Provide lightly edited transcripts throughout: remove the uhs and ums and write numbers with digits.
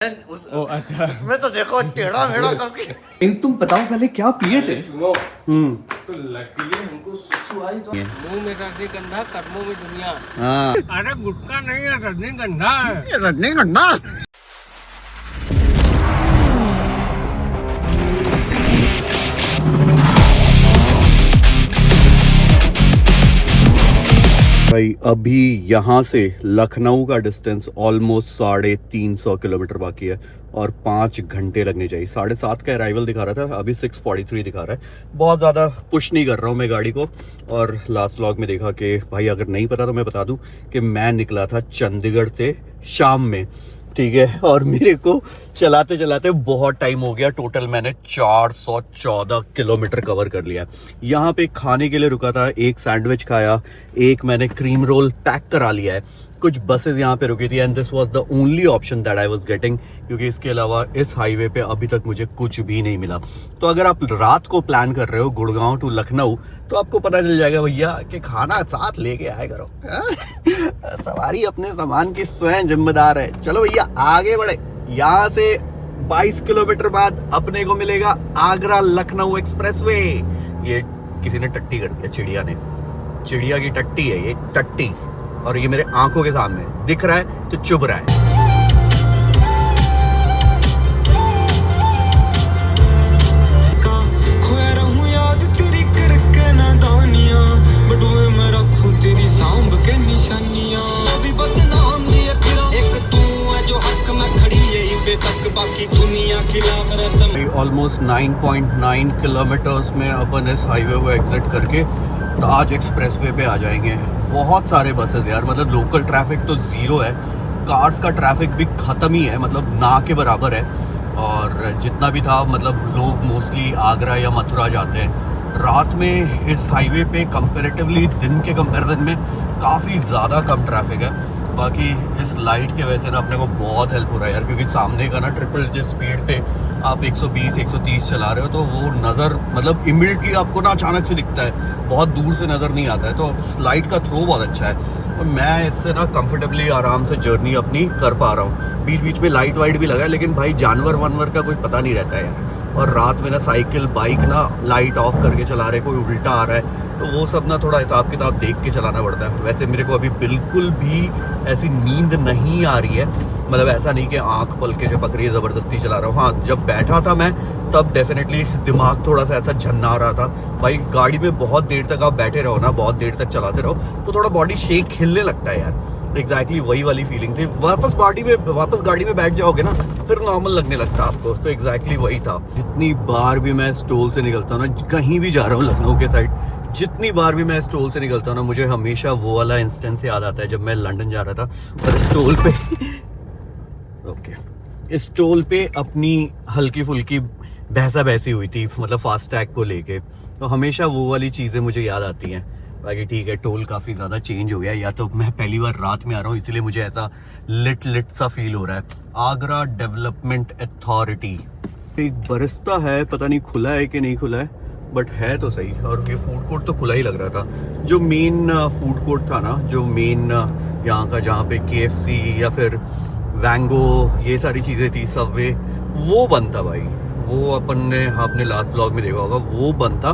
ओ अच्छा, मैं तो देखो टेढ़ा मेढ़ा करके। तुम बताओ पहले क्या पिए थे? सुनो तो लकीली हमको सुसु आई तो मुंह में रजनीगंधा, कर्मों में दुनिया। हाँ अरे गुटका नहीं है, रजनीगंधा है। रजनीगंधा भाई, अभी यहाँ से लखनऊ का डिस्टेंस ऑलमोस्ट 350 किलोमीटर बाकी है और 5 घंटे लगने चाहिए। 7:30 का अराइवल दिखा रहा था, अभी 6:43 दिखा रहा है। बहुत ज़्यादा पुश नहीं कर रहा हूँ मैं गाड़ी को। और लास्ट व्लॉग में देखा कि भाई, अगर नहीं पता तो मैं बता दूँ कि मैं निकला था चंडीगढ़ से शाम में, ठीक है। और मेरे को चलाते चलाते बहुत टाइम हो गया। टोटल मैंने 414 किलोमीटर कवर कर लिया। यहाँ पे खाने के लिए रुका था, एक सैंडविच खाया, एक मैंने क्रीम रोल पैक करा लिया है। कुछ बसेस यहाँ पे रुकी थी and this was the only option that I was getting, क्योंकि इसके अलावा इस हाईवे पे अभी तक मुझे कुछ भी नहीं मिला। तो अगर आप रात को प्लान कर रहे हो गुड़गांव टू लखनऊ, तो आपको पता चल जाएगा भैया कि खाना साथ लेके आया करो। सवारी अपने सामान की स्वयं जिम्मेदार है। चलो भैया आगे बढ़े। यहाँ से 22 किलोमीटर बाद अपने को मिलेगा आगरा लखनऊ एक्सप्रेसवे। ये किसी ने टट्टी कर दिया, चिड़िया ने। चिड़िया की टट्टी है ये, टट्टी। और ये मेरे आंखों के सामने दिख रहा है तो चुभ रहा है। खोया रहूं याद तेरी करके ना दानियां, बटुए में रखूं तेरी सांभ के निशानियां। अभी बदनाम लिए फिर एक तू है जो हक में खड़ी है इबे तक, बाकी दुनिया खिलाफ रहता। ऑलमोस्ट 9.9 किलोमीटर्स में अपन इस हाईवे को एग्जिट करके ताज एक्सप्रेसवे पे आ जाएंगे। बहुत सारे बसेस यार, मतलब लोकल ट्रैफिक तो ज़ीरो है, कार्स का ट्रैफिक भी ख़त्म ही है, मतलब ना के बराबर है। और जितना भी था, मतलब लोग मोस्टली आगरा या मथुरा जाते हैं। रात में इस हाईवे पे कंपैरेटिवली दिन के कंपैरिजन में काफ़ी ज़्यादा कम ट्रैफिक है। बाकी इस लाइट के वजह से ना अपने को बहुत हेल्प हो रहा है यार, क्योंकि सामने का ना ट्रिपल जिस स्पीड पे आप 120-130 चला रहे हो, तो वो नज़र मतलब इमीडिएटली आपको ना अचानक से दिखता है, बहुत दूर से नज़र नहीं आता है। तो इस लाइट का थ्रो बहुत अच्छा है और मैं इससे ना कंफर्टेबली आराम से जर्नी अपनी कर पा रहा हूँ। बीच बीच में लाइट वाइट भी लगा है, लेकिन भाई जानवर वानवर का कोई पता नहीं रहता है यार। और रात में ना साइकिल बाइक ना लाइट ऑफ करके चला रहे, कोई उल्टा आ रहा है, तो वो सब ना थोड़ा हिसाब किताब देख के चलाना पड़ता है। वैसे मेरे को अभी बिल्कुल भी ऐसी नींद नहीं आ रही है, मतलब ऐसा नहीं कि आंख पल के झपक रही है, ज़बरदस्ती चला रहा हूँ। हाँ, जब बैठा था मैं तब डेफिनेटली दिमाग थोड़ा सा ऐसा झन्ना रहा था। भाई गाड़ी में बहुत देर तक आप बैठे रहो ना, बहुत देर तक चलाते रहो, तो थोड़ा बॉडी शेक हिलने लगता है यार। एग्जैक्टली वही वाली फीलिंग थी। वापस गाड़ी में बैठ जाओगे ना, फिर नॉर्मल लगने लगता आपको। तो एग्जैक्टली वही था। जितनी बार भी मैं स्टोल से निकलता हूँ ना, कहीं भी जा रहा हूँ लखनऊ के साइड, जितनी बार भी मैं स्टोल से निकलता हूँ ना, मुझे हमेशा वो वाला इंस्टेंस याद आता है जब मैं लंदन जा रहा था और स्टोल पे स्टोल पे अपनी हल्की फुल्की बहसा बहसी हुई थी, मतलब फास्टैग को लेके। तो हमेशा वो वाली चीज़ें मुझे याद आती हैं। बाकी ठीक है, टोल काफ़ी ज़्यादा चेंज हो गया, या तो मैं पहली बार रात में आ रहा हूँ इसलिए मुझे ऐसा लिट सा फील हो रहा है। आगरा डेवलपमेंट अथॉरिटी, एक बरिस्ता है, पता नहीं खुला है कि नहीं खुला है, बट है तो सही। और ये फूड कोर्ट तो खुला ही लग रहा था। जो मेन फूड कोर्ट था ना, जो मेन यहाँ का, जहाँ पे KFC या फिर वैंगो ये सारी चीज़ें थी, सबवे, वो बंद था भाई। वो आपने लास्ट व्लॉग में देखा होगा, वो बंद था।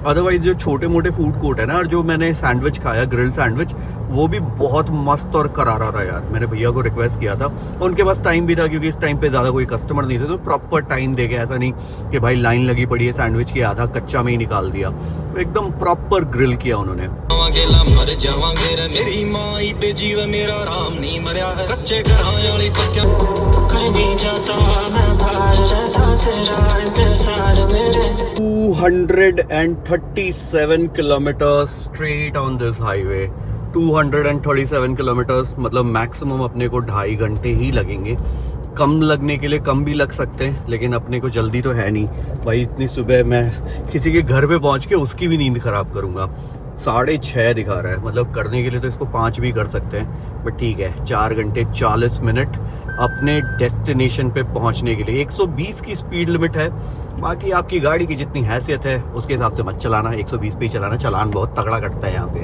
अदरवाइज जो छोटे मोटे फूड कोर्ट है ना, और जो मैंने सैंडविच खाया, ग्रिल सैंडविच, वो भी बहुत मस्त और करारा था यार। मैंने भैया को रिक्वेस्ट किया था, उनके पास टाइम भी था क्योंकि इस टाइम पे ज़्यादा कोई कस्टमर नहीं थे, तो प्रॉपर टाइम दे के, ऐसा नहीं कि भाई लाइन लगी पड़ी है सैंडविच की, आधा कच्चा में ही निकाल दिया। तो एकदम प्रॉपर ग्रिल किया उन्होंने। मर जावांगे रे मेरी माई पे, जीव मेरा राम नहीं मरिया है, कच्चे घरां वाली पक्का कहीं जाता मैं बाहर रहता तेरा इंतजार मेरे। 237 kilometre straight on this highway. 237 kilometres, मतलब मैक्सिमम अपने को 2.5 घंटे ही लगेंगे। कम लगने के लिए कम भी लग सकते हैं, लेकिन अपने को जल्दी तो है नहीं भाई। इतनी सुबह मैं किसी के घर पे पहुंच के उसकी भी नींद खराब करूंगा। 6:30 दिखा रहा है, मतलब करने के लिए तो इसको 5 भी कर सकते हैं, बट ठीक है। 4 घंटे 40 मिनट अपने डेस्टिनेशन पे पहुंचने के लिए। 120 की स्पीड लिमिट है। बाकी आपकी गाड़ी की जितनी हैसियत है उसके हिसाब से मत चलाना, 120 पे ही चलाना। चालान बहुत तगड़ा कटता है यहाँ पे।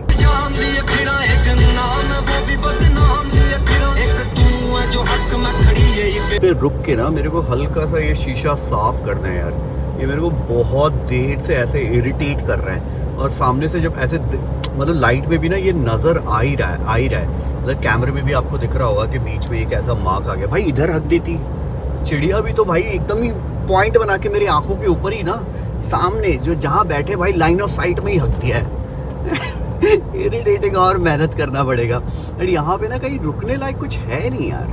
जो हक में खड़ी है पे रुक के ना मेरे को हल्का सा ये शीशा साफ करना है यार। ये मेरे को बहुत देर से ऐसे इरिटेट कर रहा है, और सामने से जब ऐसे मतलब लाइट में भी ना ये नज़र आ ही रहा है मतलब कैमरे में भी आपको दिख रहा होगा कि बीच में एक ऐसा मार्क आ गया। भाई इधर हक देती चिड़िया भी तो भाई एकदम ही पॉइंट बना के मेरी आंखों के ऊपर ही ना सामने जो जहाँ बैठे भाई लाइन ऑफ साइट में ही हक दिया है। इरिटेटिंग, और मेहनत करना पड़ेगा। और यहाँ पे ना कहीं रुकने लायक कुछ है नहीं यार,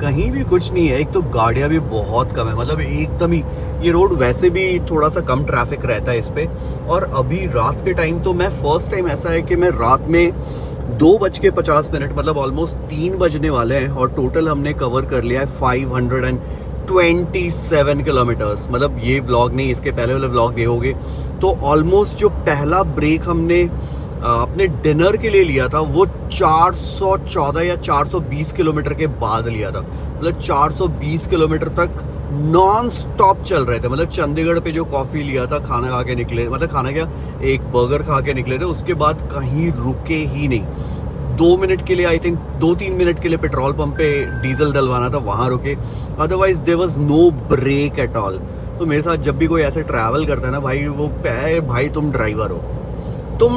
कहीं भी कुछ नहीं है। एक तो गाड़ियाँ भी बहुत कम है, मतलब एकदम ही ये रोड वैसे भी थोड़ा सा कम ट्रैफिक रहता है इस पे। और अभी रात के टाइम तो मैं फर्स्ट टाइम ऐसा है कि मैं रात में 2:50 मतलब ऑलमोस्ट 3 बजने वाले हैं, और टोटल हमने कवर कर लिया है 527 किलोमीटर्स। मतलब ये व्लॉग नहीं, इसके पहले वाले व्लॉग देखोगे तो ऑलमोस्ट जो पहला ब्रेक हमने अपने डिनर के लिए लिया था वो 414 या 420 किलोमीटर के बाद लिया था। मतलब 420 किलोमीटर तक नॉन स्टॉप चल रहे थे। मतलब चंडीगढ़ पे जो कॉफ़ी लिया था, खाना खा के निकले, मतलब खाना क्या, एक बर्गर खा के निकले थे, उसके बाद कहीं रुके ही नहीं। 2 मिनट के लिए, आई थिंक 2-3 मिनट के लिए पेट्रोल पंप पे डीजल डलवाना था, वहाँ रुके। Otherwise there was no break at all. तो मेरे साथ जब भी कोई ऐसे ट्रैवल करता है ना भाई, वो भाई तुम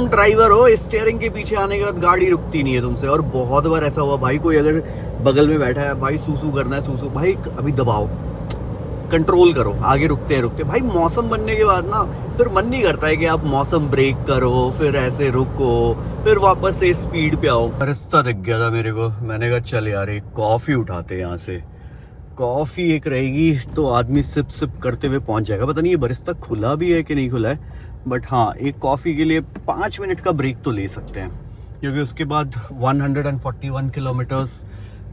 ड्राइवर हो, स्टीयरिंग के पीछे आने के बाद गाड़ी रुकती नहीं है तुमसे। और बहुत बार ऐसा हुआ भाई, कोई अगर बगल में बैठा है, भाई सूसू करना है, सूसू भाई अभी दबाओ, कंट्रोल करो, आगे रुकते भाई। मौसम बनने के बाद ना फिर मन नहीं करता है कि आप मौसम ब्रेक करो, फिर ऐसे रुको, फिर वापस से स्पीड पे आओ। रास्ता दिख गया था मेरे को, मैंने कहा चल यार एक कॉफ़ी उठाते हैं यहाँ से। कॉफ़ी एक रहेगी तो आदमी सिप करते हुए पहुँच जाएगा। पता नहीं ये बरिस्ता खुला भी है कि नहीं खुला है, बट हाँ एक कॉफ़ी के लिए 5 मिनट का ब्रेक तो ले सकते हैं, क्योंकि उसके बाद 141 किलोमीटर्स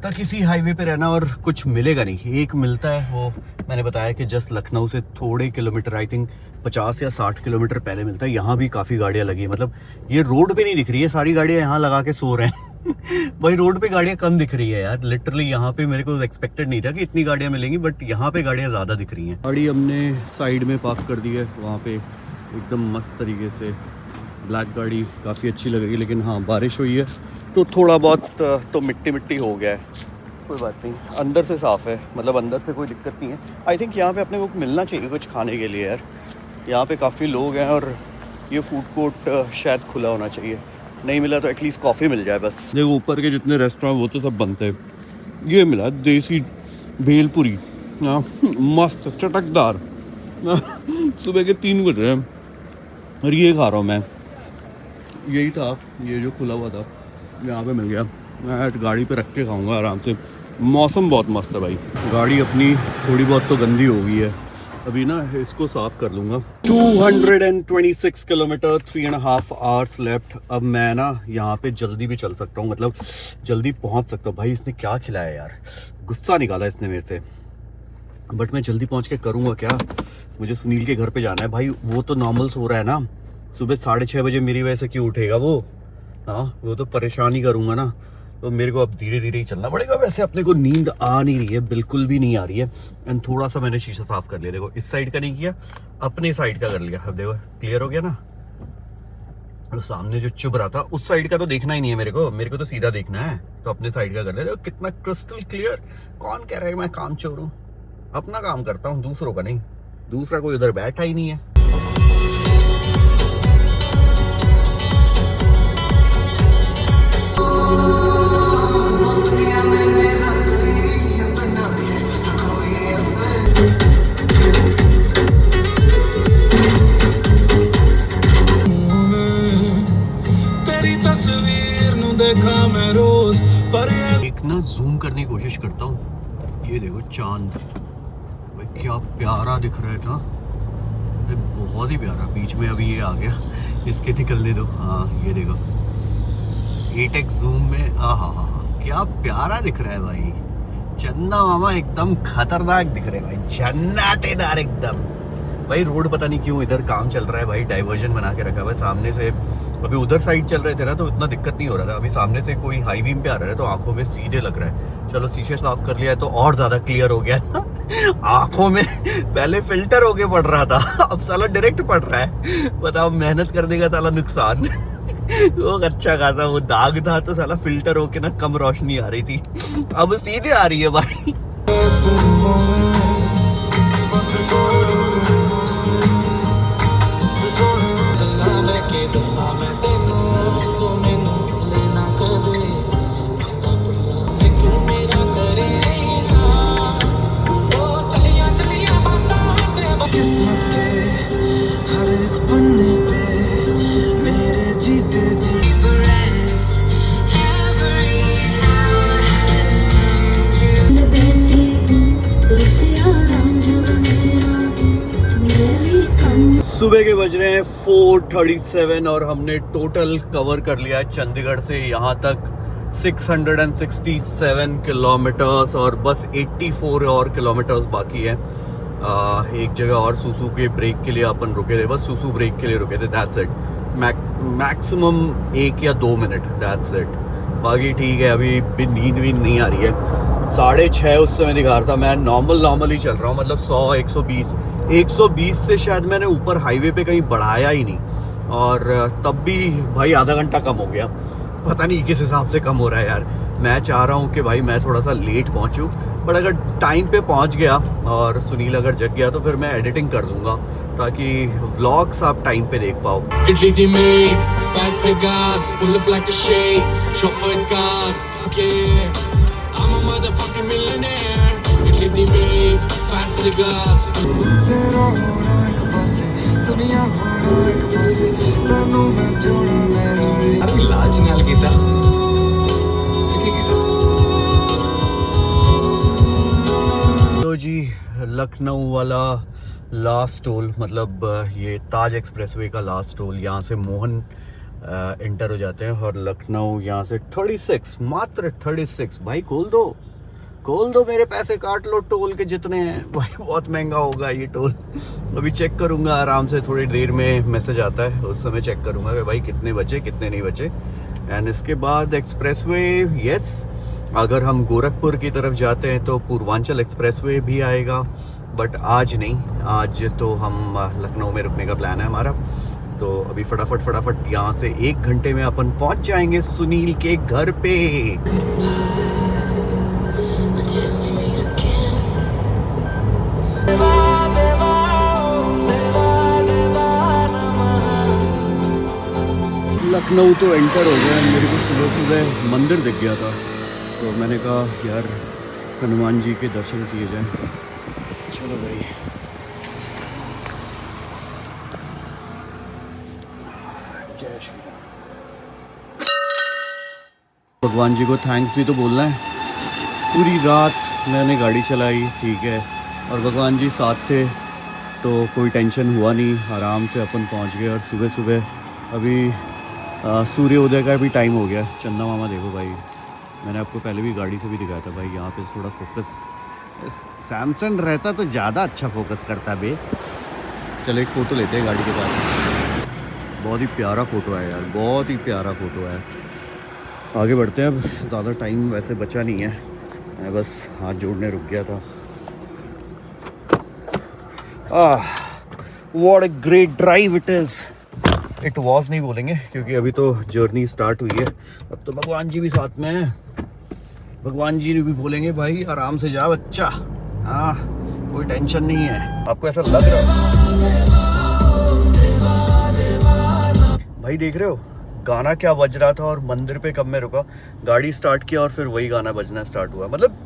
तक किसी हाईवे पे रहना और कुछ मिलेगा नहीं। एक मिलता है, वो मैंने बताया कि जस्ट लखनऊ से थोड़े किलोमीटर, आई थिंक 50 या 60 किलोमीटर पहले मिलता है। यहाँ भी काफ़ी गाड़ियाँ लगी हैं, मतलब ये रोड पे नहीं दिख रही है, सारी गाड़ियाँ यहाँ लगा के सो रहे हैं। भाई रोड पे गाड़ियाँ कम दिख रही है यार, लिटरली यहाँ पे मेरे को एक्सपेक्टेड नहीं था कि इतनी गाड़ियाँ मिलेंगी, बट यहाँ पे गाड़ियाँ ज़्यादा दिख रही हैं। गाड़ी हमने साइड में पार्क कर दी है, वहाँ पे एकदम मस्त तरीके से। ब्लैक गाड़ी काफ़ी अच्छी लगेगी, लेकिन हाँ बारिश हुई है तो थोड़ा बहुत तो मिट्टी हो गया है, कोई बात नहीं। अंदर से साफ़ है, मतलब अंदर से कोई दिक्कत नहीं है। आई थिंक यहाँ पे अपने को मिलना चाहिए कुछ खाने के लिए यार, यहाँ पे काफ़ी लोग हैं और ये फूड कोर्ट शायद खुला होना चाहिए। नहीं मिला तो एटलीस्ट कॉफ़ी मिल जाए बस। देखो ऊपर के जितने रेस्टोरेंट वो तो सब बनते हैं। ये मिला देसी भेलपुरी, मस्त चटकदार। सुबह के 3 बज रहे हैं और ये खा रहा हूँ मैं। यही था, ये जो खुला हुआ था यहाँ पे मिल गया। मैं गाड़ी पे रख के खाऊंगा आराम से। मौसम बहुत मस्त है भाई। गाड़ी अपनी थोड़ी बहुत तो गंदी हो गई है, अभी ना इसको साफ़ कर लूँगा। 226 किलोमीटर, 3.5 आवर्स लेफ्ट। अब मैं ना यहाँ पे जल्दी भी चल सकता हूँ, मतलब जल्दी पहुँच सकता हूँ। भाई इसने क्या खिलाया यार, गुस्सा निकाला इसने मेरे से, बट मैं जल्दी पहुँच के करूँगा क्या। मुझे सुनील के घर पे जाना है भाई, वो तो नॉर्मल सो रहा है ना, सुबह 6:30 बजे मेरी वजह से क्यों उठेगा वो। हाँ वो तो परेशान ही करूँगा ना, तो मेरे को अब धीरे धीरे ही चलना पड़ेगा। वैसे अपने को नींद आ नहीं रही है, बिल्कुल भी नहीं आ रही है। एंड थोड़ा सा मैंने शीशा साफ कर लिया, देखो इस साइड का नहीं किया, अपने साइड का कर लिया। अब देखो क्लियर हो गया ना। और सामने जो चुभ रहा था उस साइड का तो देखना ही नहीं है मेरे को तो सीधा देखना है, तो अपने साइड का कर लिया। देखो कितना क्रिस्टल क्लियर। कौन कह रहा है मैं काम चोर हूँ, अपना काम करता हूँ, दूसरों का नहीं। दूसरा कोई उधर बैठा ही नहीं है। एक ना जूम करने की कोशिश करता हूँ। ये देखो चांद, भाई क्या प्यारा दिख रहा है था, बहुत ही प्यारा। बीच में अभी ये आ गया, इसके निकलने दो। हाँ ये देखो 8x जूम में, हाँ क्या प्यारा दिख रहा है भाई। चंदा मामा एकदम खतरनाक दिख रहे हैं भाई, जन्नतेदार एकदम। भाई रोड पता नहीं क्यों इधर काम चल रहा है भाई, डाइवर्जन बना के रखा हुआ है सामने से। अभी उधर साइड चल रहे थे ना तो इतना दिक्कत नहीं हो रहा था, अभी सामने से कोई हाई बीम पे आ रहा है तो आंखों में सीधे लग रहा है। चलो शीशे साफ कर लिया है तो और ज्यादा क्लियर हो गया ना। आंखों में पहले फिल्टर होके पड़ रहा था, अब साला डायरेक्ट पड़ रहा है। बताओ मेहनत करने का साला नुकसान। वो अच्छा खासा वो दाग था तो साला फिल्टर होके ना कम रोशनी आ रही थी, अब सीधे आ रही है भाई। किस्मत के हर एक पन्ने पे मेरे जीते जी सुबह के बज रहे हैं 4:37 और हमने टोटल कवर कर लिया है चंडीगढ़ से यहाँ तक 667 किलोमीटर्स और बस 84 और किलोमीटर्स बाकी है। एक जगह और सूसू के ब्रेक के लिए अपन रुके थे, बस सूसू ब्रेक के लिए रुके थे, दैट्स इट। मैक्सिमम 1 या 2 मिनट, दैट्स इट। बाकी ठीक है, अभी भी नींद भी नहीं आ रही है। 6:30 उस समय दिखा रहा था, मैं नॉर्मल ही चल रहा हूँ, मतलब 100 120 से शायद मैंने ऊपर हाईवे पे कहीं बढ़ाया ही नहीं, और तब भी भाई आधा घंटा कम हो गया, पता नहीं किस हिसाब से कम हो रहा है यार। मैं चाह रहा हूँ कि भाई मैं थोड़ा सा लेट पहुँचूँ, बट अगर टाइम पे पहुँच गया और सुनील अगर जग गया तो फिर मैं एडिटिंग कर दूँगा ताकि व्लॉग्स आप टाइम पे देख पाओ। Italy die made, fat cigars, pull up like a shade, chauffeur cars, yeah, I'm a motherfucking millionaire. Italy die made, fat cigars. तेरा होना एक पासे, दुनिया होना एक पासे, तैनू मैं जोड़ा मेरा अभी लाज नाल कीता, ठीक कीता। तो जी लखनऊ वाला लास्ट टोल, मतलब ये ताज एक्सप्रेसवे का लास्ट टोल, यहाँ से मोहन एंटर हो जाते हैं और लखनऊ यहाँ से 36, मात्र 36। भाई खोल दो मेरे पैसे काट लो टोल के जितने हैं भाई, बहुत महंगा होगा ये टोल। अभी चेक करूँगा आराम से, थोड़ी देर में मैसेज आता है उस समय चेक करूँगा कि भाई कितने बचे कितने नहीं बचे। एंड इसके बाद एक्सप्रेसवे, यस, अगर हम गोरखपुर की तरफ जाते हैं तो पूर्वांचल एक्सप्रेसवे भी आएगा, बट आज नहीं, आज तो हम लखनऊ में रुकने का प्लान है हमारा। तो अभी फटाफट यहाँ से 1 घंटे में अपन पहुँच जाएंगे सुनील के घर पे। लखनऊ तो एंटर हो गया। मेरे को सुबह मंदिर दिख गया था तो मैंने कहा यार हनुमान जी के दर्शन किए जाएं। चलो भाई, जय श्री राम। भगवान जी को थैंक्स भी तो बोलना है। पूरी रात मैंने गाड़ी चलाई, ठीक है, और भगवान जी साथ थे तो कोई टेंशन हुआ नहीं, आराम से अपन पहुंच गए। और सुबह अभी सूर्योदय का भी टाइम हो गया। चंदा मामा देखो भाई, मैंने आपको पहले भी गाड़ी से भी दिखाया था भाई, यहाँ पे थोड़ा फोकस सैमसंग रहता तो ज़्यादा अच्छा फोकस करता बे। चलो एक फ़ोटो लेते हैं गाड़ी के पास। बहुत ही प्यारा फ़ोटो है यार, बहुत ही प्यारा फ़ोटो है। आगे बढ़ते हैं, अब ज़्यादा टाइम वैसे बचा नहीं है, मैं बस हाथ जोड़ने रुक गया था। What a great drive it is. It was नहीं बोलेंगे क्योंकि अभी तो जर्नी स्टार्ट हुई है। अब तो भगवान जी भी साथ में हैं, भगवान जी भी बोलेंगे भाई आराम से जा बच्चा, हाँ कोई टेंशन नहीं है। आपको ऐसा लग रहा भाई, देख रहे हो गाना क्या बज रहा था और मंदिर पे कब मैं रुका, गाड़ी स्टार्ट किया और फिर वही गाना बजना स्टार्ट हुआ। मतलब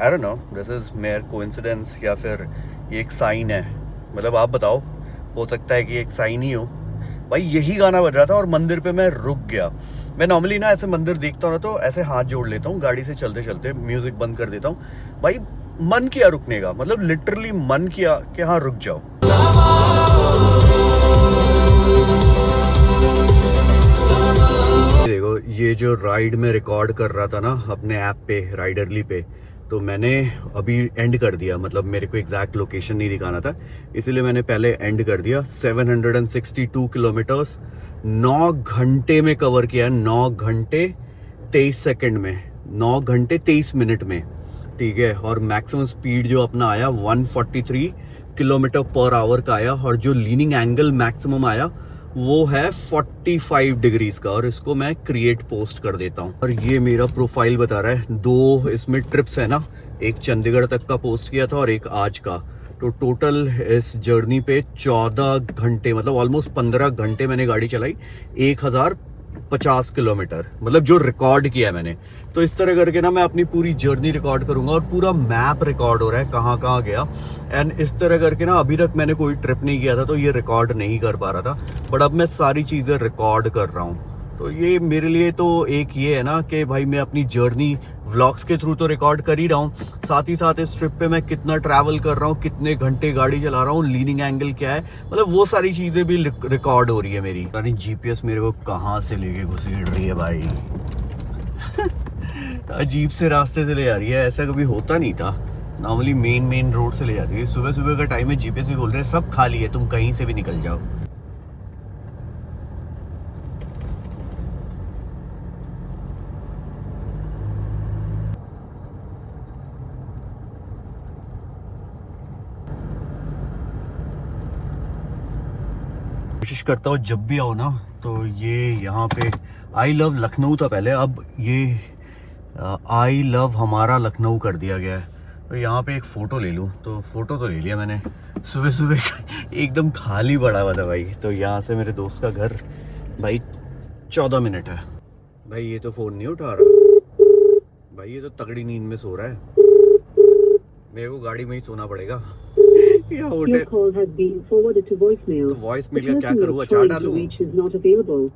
I don't know, this is mayor coincidence या फिर ये एक साइन है। मतलब आप बताओ, हो सकता है कि एक साइन ही हो। भाई यही गाना बज रहा था और मंदिर पे मैं रुक गया। मैं नॉर्मली ना ऐसे मंदिर देखता हूँ ना तो ऐसे हाथ जोड़ लेता हूँ, गाड़ी से चलते चलते म्यूजिक बंद कर देता हूँ। भाई मन किया रुकने का, मतलब लिटरली मन किया कि हाँ रुक जाओ। देखो ये जो राइड में रिकॉर्ड कर रहा था ना अपने ऐप पे, राइडरली पे, तो मैंने अभी एंड कर दिया। मतलब मेरे को एग्जैक्ट लोकेशन नहीं दिखाना था, इसीलिए मैंने पहले एंड कर दिया। 762 किलोमीटर्स 9 घंटे में कवर किया है, 9 घंटे 23 सेकंड में, 9 घंटे 23 मिनट में, ठीक है। और मैक्सिमम स्पीड जो अपना आया 143 किलोमीटर पर आवर का आया, और जो लीनिंग एंगल मैक्सिमम आया वो है 45 डिग्रीज का, और इसको मैं क्रिएट पोस्ट कर देता हूँ। और ये मेरा प्रोफाइल बता रहा है, 2 इसमें ट्रिप्स है ना, एक चंडीगढ़ तक का पोस्ट किया था और एक आज का। तो टोटल इस जर्नी पे 14 घंटे, मतलब ऑलमोस्ट 15 घंटे मैंने गाड़ी चलाई, 1050 किलोमीटर, मतलब जो रिकॉर्ड किया मैंने। तो इस तरह करके ना मैं अपनी पूरी जर्नी रिकॉर्ड करूंगा, और पूरा मैप रिकॉर्ड हो रहा है कहाँ कहाँ गया। एंड इस तरह करके ना अभी तक मैंने कोई ट्रिप नहीं किया था, तो ये रिकॉर्ड नहीं कर पा रहा था, बट अब मैं सारी चीज़ें रिकॉर्ड कर रहा हूँ। तो ये मेरे लिए तो एक ये है ना कि भाई मैं अपनी जर्नी व्लॉग्स के थ्रू तो रिकॉर्ड कर ही रहा हूँ, साथ ही साथ इस ट्रिप पे मैं कितना ट्रैवल कर रहा हूँ, कितने घंटे गाड़ी चला रहा हूँ, लीनिंग एंगल क्या है, मतलब वो सारी चीज़ें भी रिकॉर्ड हो रही है मेरी। यानी जीपीएस मेरे को कहाँ से लेके घुसेड़ रही है भाई अजीब से रास्ते से ले जा रही है, ऐसा कभी होता नहीं था। नॉर्मली मेन रोड से ले जाती है। सुबह सुबह का टाइम है, जीपीएस भी बोल रहे हैं सब खाली है, तुम कहीं से भी निकल जाओ। कोशिश करता हूँ जब भी आओ ना, तो ये यहाँ पे आई लव लखनऊ था पहले, अब ये आई लव हमारा लखनऊ कर दिया गया है। तो यहाँ पे एक फ़ोटो ले लूँ, तो फ़ोटो तो ले लिया मैंने। सुबह सुबह एकदम खाली पड़ा हुआ था भाई। तो यहाँ से मेरे दोस्त का घर भाई 14 मिनट है। भाई ये तो फ़ोन नहीं उठा रहा भाई, ये तो तगड़ी नींद में सो रहा है, मेरे को गाड़ी में ही सोना पड़ेगा। Your call has been forwarded to voicemail. तो वॉइस मेल का क्या करूँ, अचार डालूँ?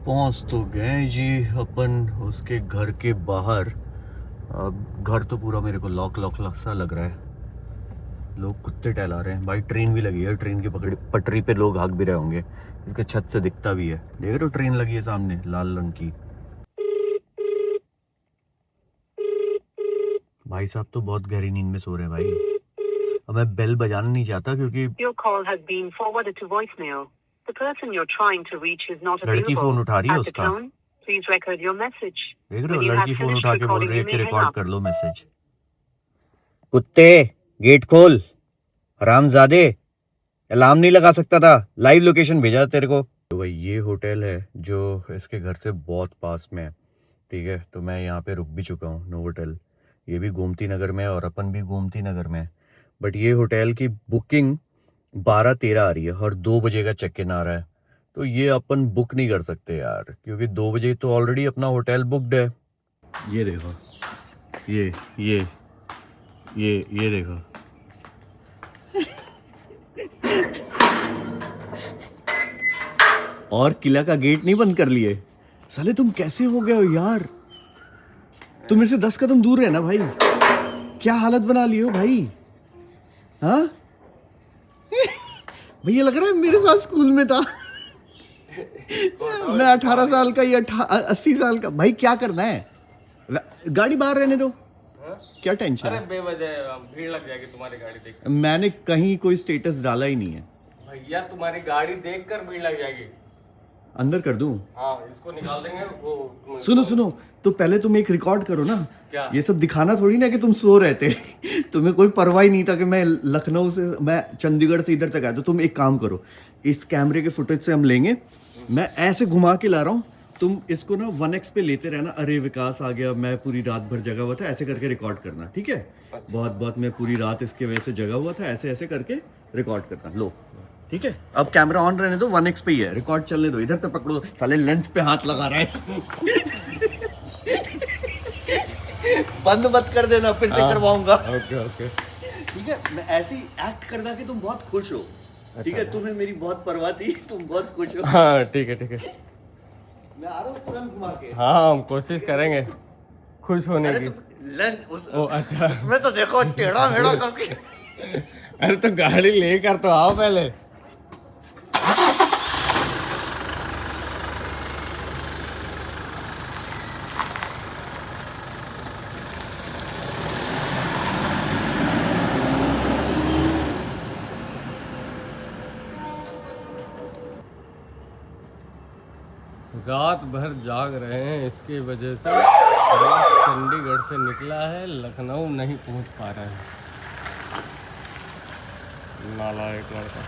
पहुंच तो गए जी अपन उसके घर के बाहर। अब घर तो पूरा मेरे को लॉक सा लग रहा है, लोग कुत्ते टहला रहे हैं भाई। ट्रेन भी लगी है, ट्रेन की पटरी पे लोग भाग भी रहे होंगे, इसके छत से दिखता भी है। देख रहे हो ट्रेन लगी है सामने लाल रंग की। भाई साहब तो बहुत गहरी नींद में सो रहे हैं भाई। अब मैं बेल बजाना नहीं चाहता क्योंकि Your call has been forwarded to voicemail. The person you're trying to reach is not available. लड़की फोन उठा रही है At the उसका। tone, please record your message. देख रहे हो When you लड़की have फोन finished उठा के बोल recording, रही है you कि may hang रिकॉर्ड up. कर लो मैसेज। कुत्ते गेट खोल, हरामजादे, अलार्म नहीं लगा सकता था, लाइव लोकेशन भेजा तेरे को। तो भाई ये होटल है जो इसके घर से बहुत पास में है, ठीक है। तो मैं यहाँ पे रुक भी चुका हूँ, नोवोटेल। ये भी गोमती नगर में है और अपन भी गोमती नगर में है। बट ये होटल की बुकिंग 12:13 आ रही है और 2 बजे का चेक इन आ रहा है। तो ये अपन बुक नहीं कर सकते यार, क्योंकि 2 बजे तो ऑलरेडी अपना होटल बुकड है। ये देखो, ये देखो और किला का गेट नहीं बंद कर लिए। साले तुम कैसे हो गए हो यार, तुम मेरे से 10 कदम दूर है ना भाई, क्या हालत बना ली हो भाई। हाँ भैया लग रहा है मेरे साथ स्कूल में था मैं 18 साल का, ये 80 साल का। भाई क्या करना है, गाड़ी बाहर रहने दो। क्या टेंशन है? अरे बेवजह भीड़ लग जाएगी तुम्हारी गाड़ी देख। मैंने कहीं कोई स्टेटस डाला ही नहीं है भैया, तुम्हारी गाड़ी देखकर भीड़ लग जाएगी। अंदर कर दूं? हाँ, इसको निकाल देंगे वो। सुनो तो पहले तुम एक रिकॉर्ड करो ना। क्या? ये सब दिखाना थोड़ी ना कि तुम सो रहे थे तुम्हें कोई परवाह ही नहीं था कि मैं लखनऊ से, मैं चंडीगढ़ से इधर तक आया। तो तुम एक काम करो, इस कैमरे के फुटेज से हम लेंगे, मैं ऐसे घुमा के ला रहा हूँ, तुम इसको ना 1x पे लेते रहना। अरे विकास आ गया, मैं पूरी रात भर जगा हुआ था, ऐसे करके रिकॉर्ड करना, ठीक है? बहुत मैं पूरी रात इसके वजह से जगा हुआ था, ऐसे करके रिकॉर्ड करना। लो ठीक है, अब कैमरा ऑन रहने दो, 1x पे ही है, रिकॉर्ड चलने दो। इधर से पकड़ो, साले लेंस पे हाथ लगा रहा है बंद मत कर देना, फिर से करवाऊंगा। ओके ठीक है, मैं ऐसे ही एक्ट करना कि तुम बहुत खुश हो, ठीक है? तुम्हें मेरी बहुत परवाह थी, तुम बहुत खुश हो। हाँ ठीक है मैं आ रहा हूँ तुरंत घुमा के। हाँ, हम कोशिश करेंगे खुश होने की। ओ अच्छा, मैं तो देखो टेढ़ा मेढ़ा करके। अरे तो गाड़ी लेकर तो आओ पहले। रात भर जाग रहे हैं, इसकी वजह से चंडीगढ़ से निकला है, लखनऊ नहीं पहुंच पा रहा है। नालायक लड़का।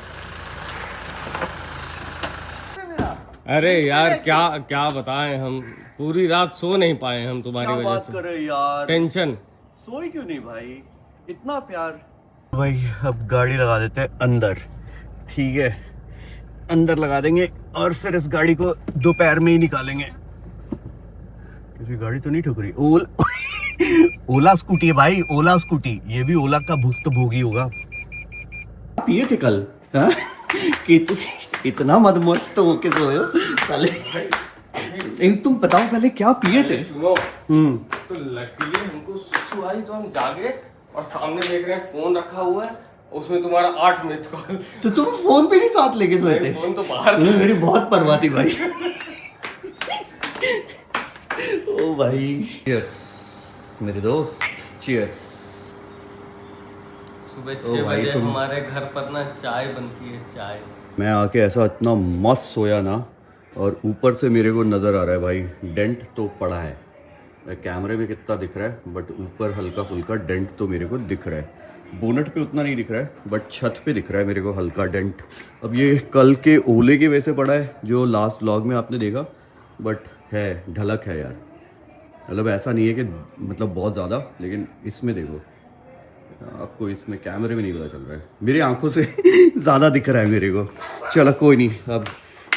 अरे यार क्या क्या बताएं, हम पूरी रात सो नहीं पाए हम तुम्हारी क्या वजह बात से। कर रहे हो यार, टेंशन। सोई क्यों नहीं भाई, इतना प्यार। भाई अब गाड़ी लगा देते हैं अंदर, ठीक है, अंदर लगा देंगे और फिर इस गाड़ी को दोपहर में ही निकालेंगे। किसी गाड़ी तो नहीं ठुक रही? ओला स्कूटी है भाई, ओला स्कूटी। ये भी ओला का भुक्तभोगी होगा। पिए थे कल? हाँ? इतना मदमस्त होके सोए हो साले। तुम बताओ पहले क्या पिए थे? सुनो, तो लकीली हमको सुसु आई तो हम जागे और सामने देख रहे हैं फोन रखा हुआ है, उसमें तुम्हारा 8 मिस्ड कॉल। तो तुम फोन पे नहीं साथ लेके सोए थे? फोन तो बाहर था। तुम्हें मेरी बहुत परवाह थी भाई। ओ भाई, चीयर्स मेरे दोस्त, चीयर्स। सुबह ओ 6 भाई, बजे तुम- हमारे घर पर ना चाय बनती है, चाय। मैं आके ऐसा इतना मस्त सोया ना, और ऊपर से मेरे को नज़र आ रहा है भाई डेंट तो पड़ा है। कैमरे में कितना दिख रहा है, बट ऊपर हल्का फुल्का डेंट तो मेरे को दिख रहा है। बोनट पे उतना नहीं दिख रहा है, बट छत पे दिख रहा है मेरे को हल्का डेंट। अब ये कल के ओले के वजह से पड़ा है, जो लास्ट व्लॉग में आपने देखा, बट है ढलक है यार। मतलब ऐसा नहीं है कि मतलब बहुत ज़्यादा, लेकिन इसमें देखो, आपको इसमें कैमरे में नहीं पता चल रहा है, मेरी आंखों से ज़्यादा दिख रहा है मेरे को। चलो कोई नहीं, अब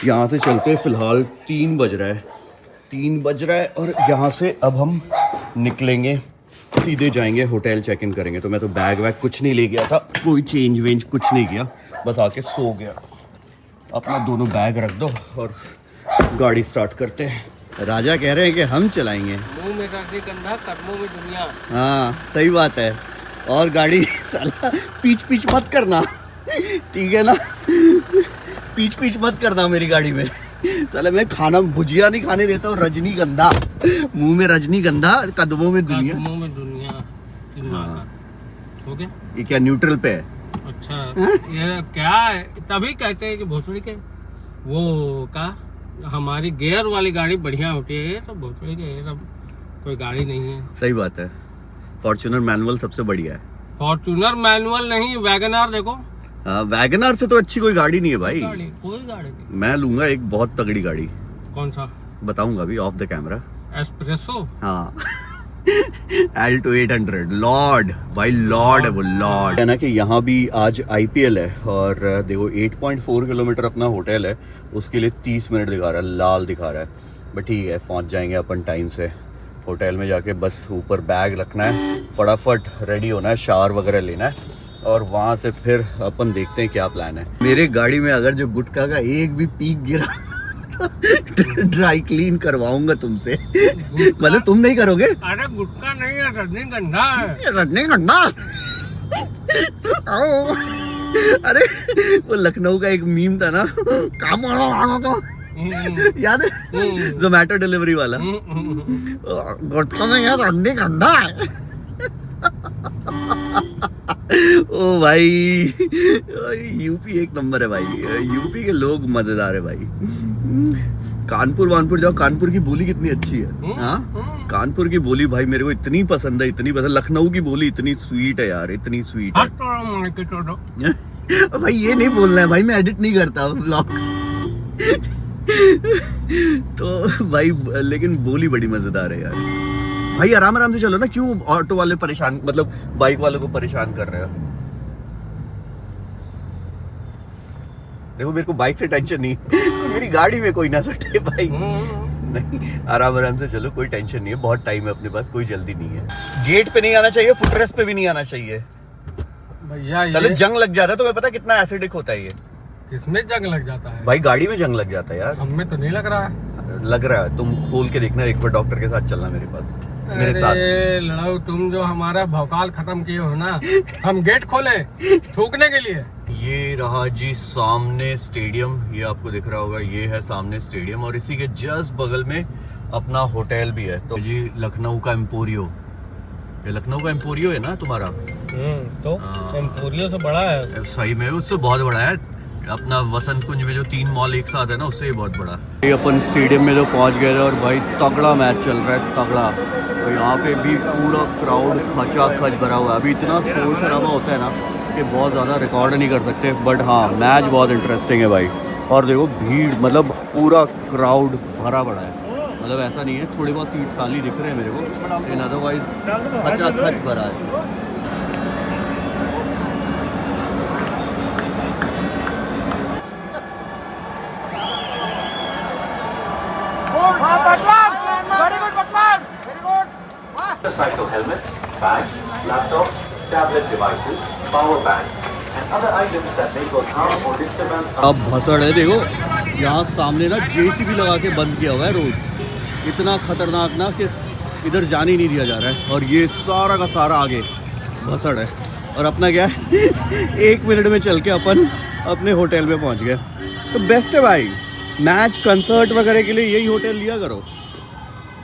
यहाँ से चलते हैं। फ़िलहाल 3 बज रहा है, 3 बज रहा है, और यहाँ से अब हम निकलेंगे, सीधे जाएंगे होटल, चेक इन करेंगे। तो मैं तो बैग वैग कुछ नहीं ले गया था, कोई चेंज वेंज कुछ नहीं किया, बस आके सो गया। अपना दोनों बैग रख दो और गाड़ी स्टार्ट करते हैं। राजा कह रहे हैं कि हम चलाएंगे। मुंह में रजनीगंधा, कदमों में दुनिया। हाँ सही बात है। और गाड़ी साला पीछ मत करना, ठीक है ना? पीछ मत करना मेरी गाड़ी में। साला मैं खाना भुजिया नहीं खाने देता हूँ, रजनीगंधा मुंह में, रजनीगंधा कदमों में दुनिया। कदमों में दुनिया की माँ का। हो गया? ये क्या न्यूट्रल पे है? अच्छा, ये क्या है? तभी कहते हैं कि भोसड़ी के वो का हमारी गियर वाली गाड़ी बढ़िया होती है, ये सब भोसड़ी के, ये सब कोई गाड़ी नहीं है। सही बात है। फॉर्च्यूनर मैनुअल सबसे बढ़िया है। फॉर्च्यूनर मैनुअल नहीं, वैगनआर देखो। वैगनआर से तो अच्छी कोई गाड़ी नहीं है भाई। कोई गाड़ी नहीं। मैं लूंगा एक बहुत तगड़ी गाड़ी, कौन सा? बताऊंगा अभी ऑफ द कैमरा। एस्प्रेसो। हाँ Alto 800 लॉर्ड भाई, लॉर्ड है वो, लॉर्ड है ना। कि यहाँ भी आज IPL है, और देखो 8.4 किलोमीटर अपना होटल है, उसके लिए 30 मिनट दिखा रहा है, लाल दिखा रहा है। बट ठीक है, पहुँच जाएंगे अपन टाइम से। होटल में जाके बस ऊपर बैग रखना है, फटाफट रेडी होना है, शावर वगैरह लेना है, और वहाँ से फिर अपन देखते हैं क्या प्लान है। मेरे गाड़ी में अगर जो गुटखा का एक भी पीक गिरा ड्राई क्लीन करवाऊंगा तुमसे। मतलब तुम नहीं करोगे? अरे गुटखा नहीं है, रजनीगंधा है। रजनीगंधा। अरे वो लखनऊ का एक मीम था ना, काम याद है? जोमेटो डिलीवरी वाला, गुटखा नहीं है, रजनीगंधा है। ओ भाई, यूपी एक नंबर है भाई, यूपी के लोग मजेदार है भाई। कानपुर वानपुर जाओ, कानपुर की बोली कितनी अच्छी है। हाँ, कानपुर की बोली भाई मेरे को इतनी पसंद है, इतनी पसंद। लखनऊ की बोली इतनी स्वीट है यार, इतनी स्वीट है। भाई ये नहीं बोलना है भाई, मैं एडिट नहीं करता व्लॉग। तो भाई लेकिन बोली बड़ी मजेदार है यार। भाई आराम आराम से चलो ना, क्यों ऑटो वाले परेशान, मतलब बाइक वालों को परेशान कर रहे हो? देखो मेरे को बाइक से टेंशन नहीं, तो मेरी गाड़ी में कोई ना सटे भाई। नहीं, आराम आराम से चलो, कोई टेंशन नहीं है, बहुत टाइम है अपने पास, कोई जल्दी नहीं है। गेट पे नहीं आना चाहिए, फुटरेस्ट पे भी नहीं आना चाहिए भैया। चलो जंग लग जाता है, तुम्हें पता कितना एसिडिक होता है ये? किसमें जंग लग जाता है भाई गाड़ी में जंग लग जाता है यार। हमें तो नहीं लग रहा है। लग रहा है, तुम खोल के देखना, एक बार डॉक्टर के साथ चलना मेरे पास, मेरे साथ। लड़ाऊ, तुम जो हमारा भौकाल खत्म किए हो ना, हम गेट खोले थूकने के लिए। ये रहा जी सामने स्टेडियम, ये आपको दिख रहा होगा, ये है सामने स्टेडियम, और इसी के जस्ट बगल में अपना होटल भी है। तो जी लखनऊ का एम्पोरियो, ये लखनऊ का एम्पोरियो है ना तुम्हारा? तो एम्पोरियो से बड़ा है। सही में उससे बहुत बड़ा है। अपना वसंत कुंज में जो 3 मॉल एक साथ है ना, उससे ही बहुत बड़ा। ये अपन स्टेडियम में तो पहुंच गए थे, और भाई तगड़ा मैच चल रहा है, तगड़ा। तो यहाँ पे भी पूरा क्राउड खचाखच भरा हुआ है। अभी इतना शोर शराबा होता है ना कि बहुत ज़्यादा रिकॉर्ड नहीं कर सकते, बट हाँ मैच बहुत इंटरेस्टिंग है भाई। और देखो भीड़, मतलब पूरा क्राउड भरा पड़ा है। मतलब ऐसा नहीं है, थोड़ी बहुत सीट खाली दिख रहे हैं मेरे को, इन अदरवाइज खच भरा है। Motorcycle helmets, bags, laptops, tablet devices, power banks, and other items that may cause harm or disturbance. अब भसड़ है देखो, यहाँ सामने ना JCB लगा के बंद किया हुआ है रोड। इतना खतरनाक ना कि इधर जाने ही नहीं दिया जा रहा है। और ये सारा का सारा आगे भसड़ है। और अपना क्या है 1 मिनट में चल के अपन अपने होटल में पहुँच गए। तो बेस्ट है भाई, मैच कंसर्ट वगैरह के लिए यही होटल लिया करो।